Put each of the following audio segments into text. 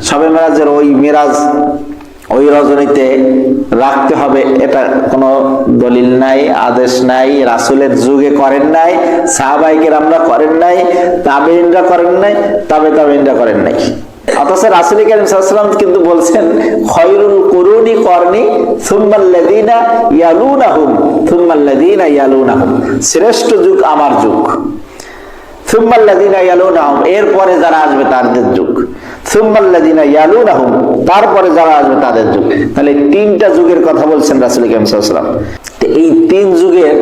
শবে মেরাজের ওই মেরাজ ওই রজনীতে রাখতে হবে, এটা কোনো দলিল নাই, আদেশ নাই, রাসূলের যুগে করেন নাই, সাহাবায়ে কেরামরা করেন নাই, তাবেঈনরা করেন নাই, তাবেঈনরা করেন নাই। অথচ রাসূল কারীম সাল্লাল্লাহু আলাইহি ওয়াসাল্লাম কিন্তু বলছেন খায়রুল কুরুনি করনি সুম্মাল্লাযীনা ইয়ালুনাহুম সুম্মাল্লাযীনা ইয়ালুনাহুম, শ্রেষ্ঠ যুগ আমার যুগ, সুম্মাল্লাযীনা ইয়ালুনাহুম এরপরে যারা আসবে তাদের যুগ, সুম্মাল্লাযীনা ইয়ালুনাহুম তারপরে যারা আসবে তাদের যুগ। তাহলে তিনটা যুগের কথা বলছেন রাসূল কারীম সাল্লাল্লাহু আলাইহি ওয়াসাল্লাম। এই তিন যুগের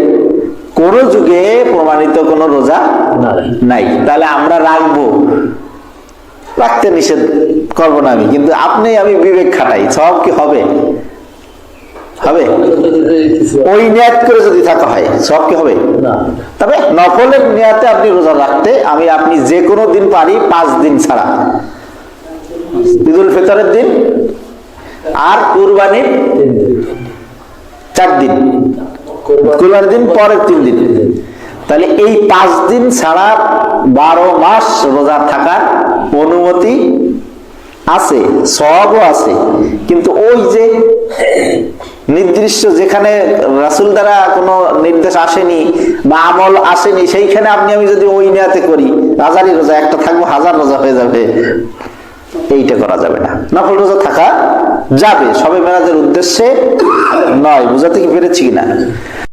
কোন যুগে প্রমাণিত কোন রোজা নাই। তাহলে আমরা রাখবো, রাখতে নিষেধ করবো না আমি, কিন্তু আপনি আমি বিবেক খাটাই, সব কি হবে? হবে? ওই নিয়াত করে যদি থাকা হয় সব কি হবে? তবে নফলের নিয়াতে আপনি রোজা রাখতে, আমি আপনি যে কোনো দিন পারি 5 দিন ছাড়া, ঈদুল ফিতরের দিন আর কুরবানির 4 দিন, কুরবানির দিন পরের 3 দিন, তাহলে এই 5 দিন ছাড়া 12 মাস রোজা থাকার অনুমতি আছে, সওয়াবও আছে। কিন্তু ওই যে নির্দিষ্ট যেখানে রাসূল দ্বারা কোনো নির্দেশ আসেনি বা আমল আসেনি, সেইখানে আপনি আমি যদি ওই নিয়াতে করি, হাজারি রোজা একটা থাকবো, 1000 রোজা হয়ে যাবে, এইটা করা যাবে না। নফল রোজা থাকা যাবে, শবে মেরাজের উদ্দেশ্যে নয়। বুঝাতে কি পেরেছি কিনা?